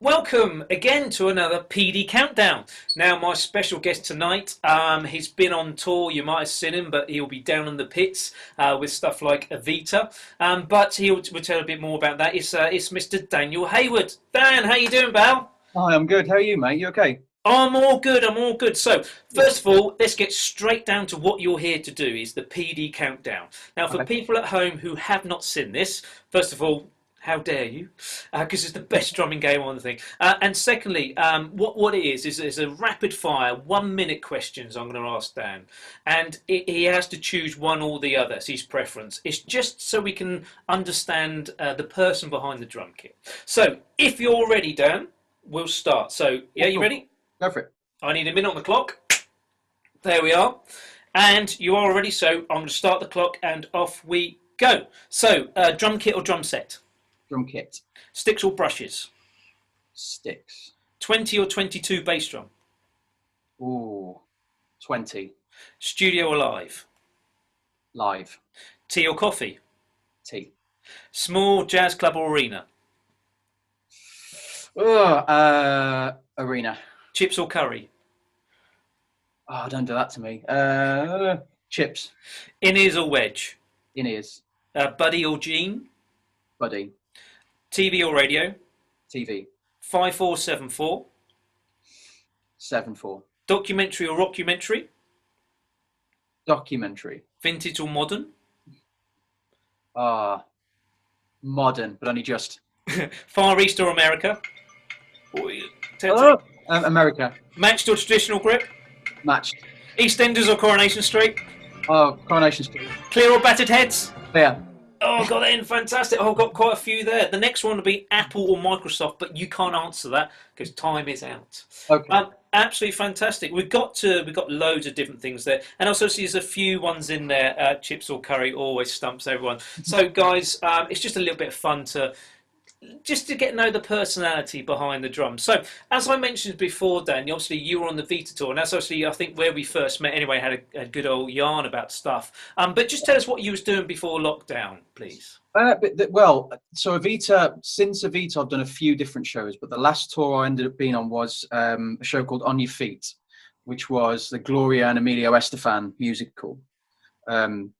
Welcome again to another PD Countdown. Now, my special guest tonight, he's been on tour. You might have seen him, but he'll be down in the pits with stuff like Evita. But he'll tell a bit more about that. It's Mr. Daniel Hayward. Dan, how you doing, pal? Hi, I'm good. How are you, mate? You okay? I'm all good. I'm all good. So, first of all, let's get straight down to what you're here to do. Is the PD Countdown. Now, for Okay. people at home who have not seen this, first of all, how dare you? Because it's the best drumming game on the thing. And secondly, what it is a rapid fire 1 minute questions I'm going to ask Dan, and he has to choose one or the other. It's his preference. It's just so we can understand the person behind the drum kit. So, if you're ready, Dan, we'll start. So, yeah, you Cool. ready? Go for it. I need a minute on the clock. There we are. And you are ready, so I'm going to start the clock and off we go. So, drum kit or drum set? Drum kit. Sticks or brushes? Sticks. 20 or 22 bass drum? Ooh. 20. Studio or live? Live. Tea or coffee? Tea. Small jazz club or arena? Arena. Chips or curry? Oh, don't do that to me. Chips. In-ears or wedge? In-ears. Buddy or Gene? Buddy. TV or radio? TV. 5474? 7-4. Documentary or rockumentary? Documentary. Vintage or modern? Modern, but only just. Far East or America? Oh, America. Matched or traditional grip? Matched. EastEnders or Coronation Street? Oh, Coronation Street. Clear or battered heads? Clear. Oh, got that in, fantastic. Oh, I've got quite a few there. The next one will be Apple or Microsoft, but you can't answer that because time is out. Okay. Absolutely fantastic. We've got loads of different things there, and also see there's a few ones in there. Chips or curry always stumps everyone. So, guys, it's just a little bit of fun to get to know the personality behind the drums. So, as I mentioned before, Dan, obviously you were on the Vita tour, and that's obviously, I think, where we first met anyway, had a good old yarn about stuff. But just tell us what you was doing before lockdown, please. So Evita, since Evita, I've done a few different shows, but the last tour I ended up being on was a show called On Your Feet, which was the Gloria and Emilio Estefan musical.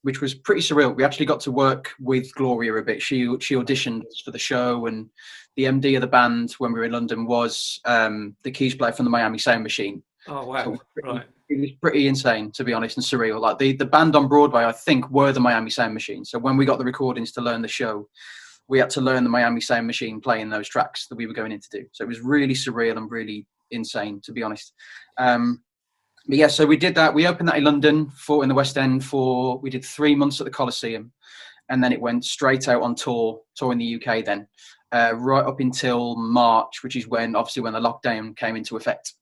Which was pretty surreal. We actually got to work with Gloria a bit. She auditioned for the show, and the MD of the band when we were in London was the keys player from the Miami Sound Machine. Oh wow! So Right. it was pretty insane, to be honest, and surreal. Like the band on Broadway, I think, were the Miami Sound Machine. So when we got the recordings to learn the show, we had to learn the Miami Sound Machine playing those tracks that we were going in to do. So it was really surreal and really insane, to be honest. But yeah, so we did that. We opened that in London, in the West End we did 3 months at the Coliseum, and then it went straight out on tour in the UK then, right up until March, which is when the lockdown came into effect.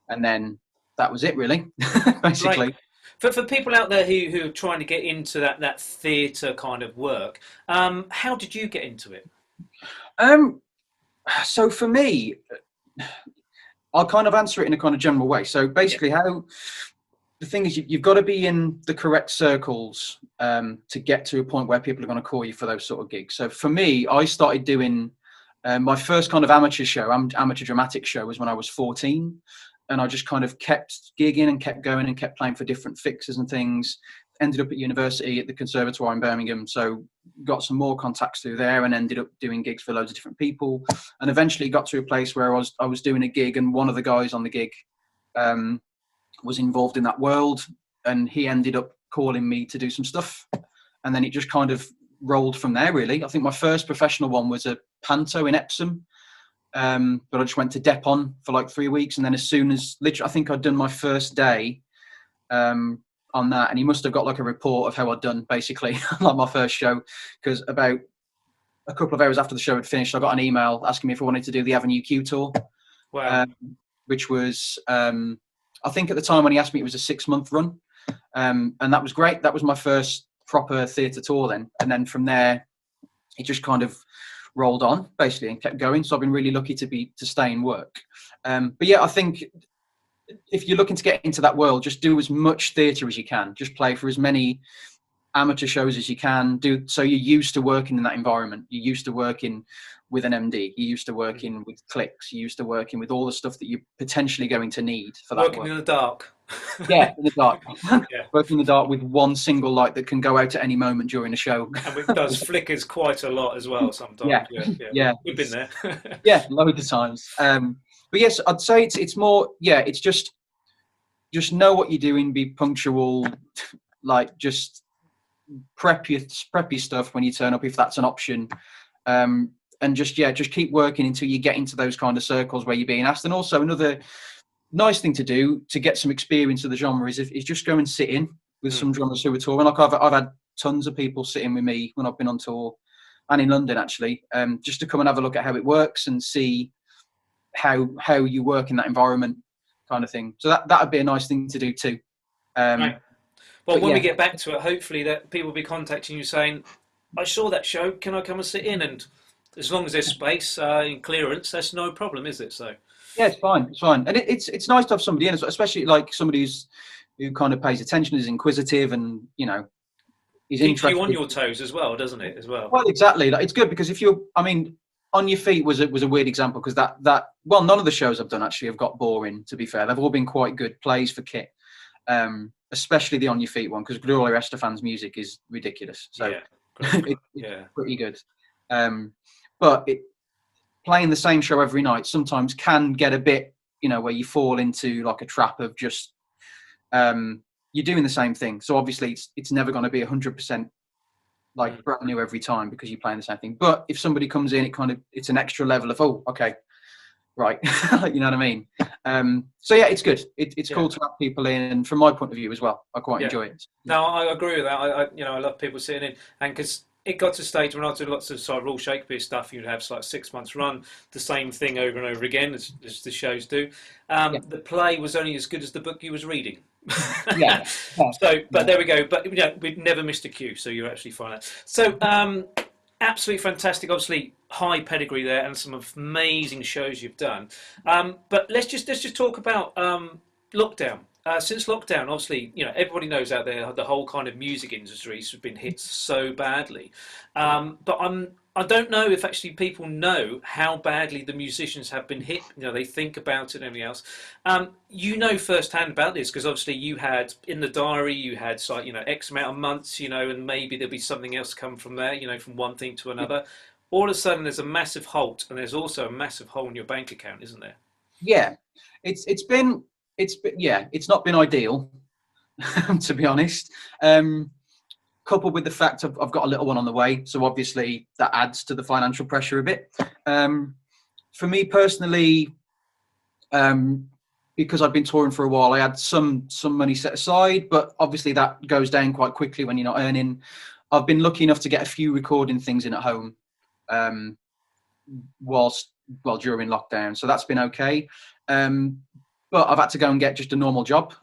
And then that was it, really, basically. Right. For people out there who are trying to get into that theatre kind of work, how did you get into it? So for me, I'll kind of answer it in a kind of general way. So basically, the thing is, you've got to be in the correct circles to get to a point where people are going to call you for those sort of gigs. So for me, I started doing my first kind of amateur dramatic show was when I was 14. And I just kind of kept gigging and kept going and kept playing for different fixes and things. Ended up at university at the Conservatoire in Birmingham. So got some more contacts through there and ended up doing gigs for loads of different people. And eventually got to a place where I was doing a gig, and one of the guys on the gig was involved in that world. And he ended up calling me to do some stuff. And then it just kind of rolled from there, really. I think my first professional one was a panto in Epsom. But I just went to Depon for like 3 weeks, and then as soon as literally, I think I'd done my first day on that, and he must have got like a report of how I'd done, basically, like my first show, because about a couple of hours after the show had finished, I got an email asking me if I wanted to do the Avenue Q tour. Wow. Which was, I think at the time when he asked me, it was a 6-month run, and that was great. That was my first proper theatre tour then, and then from there, it just kind of rolled on basically and kept going. So I've been really lucky to stay in work. But yeah, I think if you're looking to get into that world, just do as much theatre as you can. Just play for as many amateur shows as you can do. So you're used to working in that environment. You're used to working with an MD. You're used to working with clicks. You're used to working with all the stuff that you're potentially going to need for that Working work. in the dark. Yeah, in the dark. Yeah. Working in the dark with one single light that can go out at any moment during a show. And it does flickers quite a lot as well sometimes. Yeah. We've been there. Yeah, loads of times. But yes, I'd say it's more. Yeah, it's just know what you're doing. Be punctual. Like just prep your stuff when you turn up if that's an option. And just keep working until you get into those kind of circles where you're being asked. And also another nice thing to do to get some experience of the genre is just go and sit in with some drummers who are touring. Like I've had tons of people sitting with me when I've been on tour and in London actually, just to come and have a look at how it works and see how you work in that environment kind of thing. So that would be a nice thing to do too. Right. Well, when we get back to it, hopefully that people will be contacting you saying, I saw that show, can I come and sit in? And as long as there's space and clearance, that's no problem, is it? So yeah, it's fine. And it's nice to have somebody in, especially like somebody who kind of pays attention, is inquisitive, and is keeps interested. you on your toes as well, doesn't it? As well. Well, exactly. Like, it's good because if you're, On Your Feet was a weird example because well, none of the shows I've done actually have got boring. To be fair, they've all been quite good plays for kit, especially the On Your Feet one because Gloria Estefan's music is ridiculous. So it's pretty good. But playing the same show every night sometimes can get a bit, where you fall into like a trap of just you're doing the same thing. So obviously it's never going to be 100% like brand new every time because you're playing the same thing. But if somebody comes in, it's an extra level of, oh, okay, right. You know what I mean? So yeah, it's good. It's cool to have people in, and from my point of view as well, I quite enjoy it. No, I agree with that. I love people sitting in, and because it got to a stage when I did lots of sort of Royal Shakespeare stuff, you'd have like 6 months run the same thing over and over again, as the shows do. The play was only as good as the book you was reading. But there we go. But we'd never missed a cue, so you're actually fine. So absolutely fantastic. Obviously, high pedigree there, and some amazing shows you've done. But let's just talk about lockdown. Since lockdown, obviously, everybody knows out there the whole kind of music industry has been hit so badly. But I don't know if actually people know how badly the musicians have been hit. They think about it and everything else. Firsthand about this because obviously you had in the diary, you had X amount of months, and maybe there'll be something else come from there, from one thing to another. All of a sudden, there's a massive halt, and there's also a massive hole in your bank account, isn't there? Yeah, it's not been ideal, to be honest. Coupled with the fact I've got a little one on the way, so obviously that adds to the financial pressure a bit. For me personally, because I've been touring for a while, I had some money set aside, but obviously that goes down quite quickly when you're not earning. I've been lucky enough to get a few recording things in at home, during lockdown, so that's been okay. But I've had to go and get just a normal job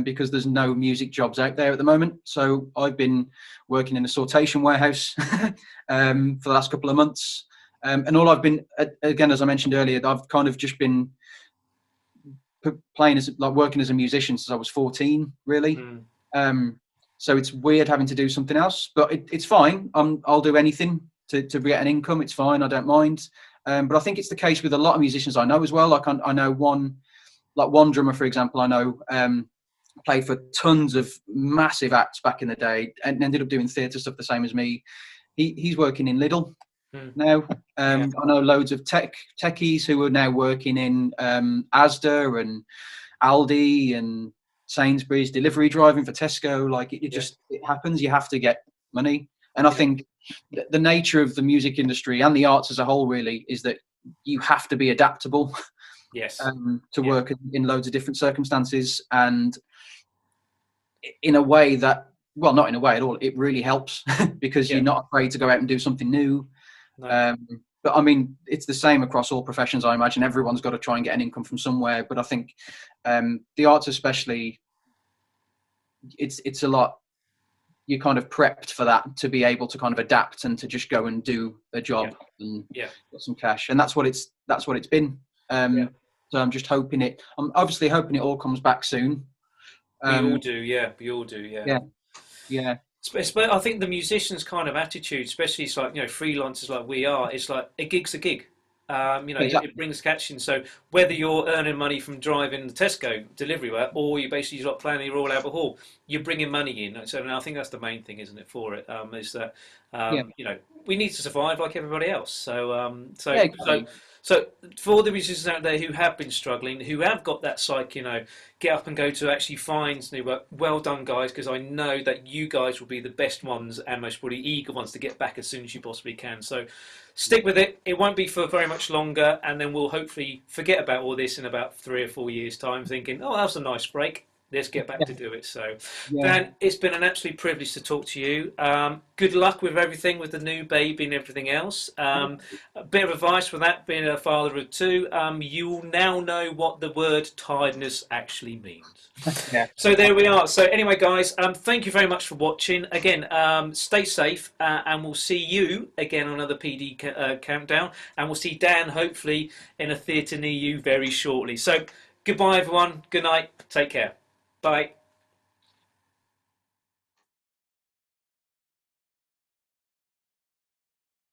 because there's no music jobs out there at the moment. So I've been working in a sortation warehouse for the last couple of months. And all I've been, again, as I mentioned earlier, I've kind of just been working as a musician since I was 14, really. So it's weird having to do something else, but it's fine. I'll do anything to get an income. It's fine. I don't mind. But I think it's the case with a lot of musicians I know as well. Like I know one drummer, for example, I know played for tons of massive acts back in the day and ended up doing theatre stuff the same as me. He's working in Lidl now. I know loads of techies who are now working in Asda and Aldi and Sainsbury's, delivery driving for Tesco. Like it happens. You have to get money. And I think the nature of the music industry and the arts as a whole really is that you have to be adaptable. To work in loads of different circumstances, and in a way that, well, not in a way at all, it really helps because you're not afraid to go out and do something new. But I mean, it's the same across all professions. I imagine everyone's got to try and get an income from somewhere, but I think the arts especially, it's a lot. You're kind of prepped for that, to be able to kind of adapt and to just go and do a job and get some cash, and that's what it's been. So I'm just hoping I'm obviously hoping it all comes back soon. We all do, yeah. Yeah. But I think the musicians' kind of attitude, especially it's like, freelancers like we are, it's like a gig's a gig. It Exactly. brings catching. So whether you're earning money from driving the Tesco delivery work, or you basically like planning your Royal Albert Hall, you're bringing money in. So I think that's the main thing, isn't it, for it? Is that Yeah. we need to survive like everybody else. Yeah. So for all the musicians out there who have been struggling, who have got that psyche, get up and go to actually find new work. Well done, guys, because I know that you guys will be the best ones and most probably eager ones to get back as soon as you possibly can. So stick with it. It won't be for very much longer, and then we'll hopefully forget about all this in about 3 or 4 years' time, thinking, "Oh, that was a nice break. Let's get back to do it." So, Yeah. Dan, it's been an absolute privilege to talk to you. Good luck with everything, with the new baby and everything else. A bit of advice for that, being a father of two, you will now know what the word tiredness actually means. Yeah. So there we are. So anyway, guys, thank you very much for watching. Again, stay safe, and we'll see you again on another PD countdown, and we'll see Dan hopefully in a theatre near you very shortly. So goodbye, everyone. Good night. Take care. Bye.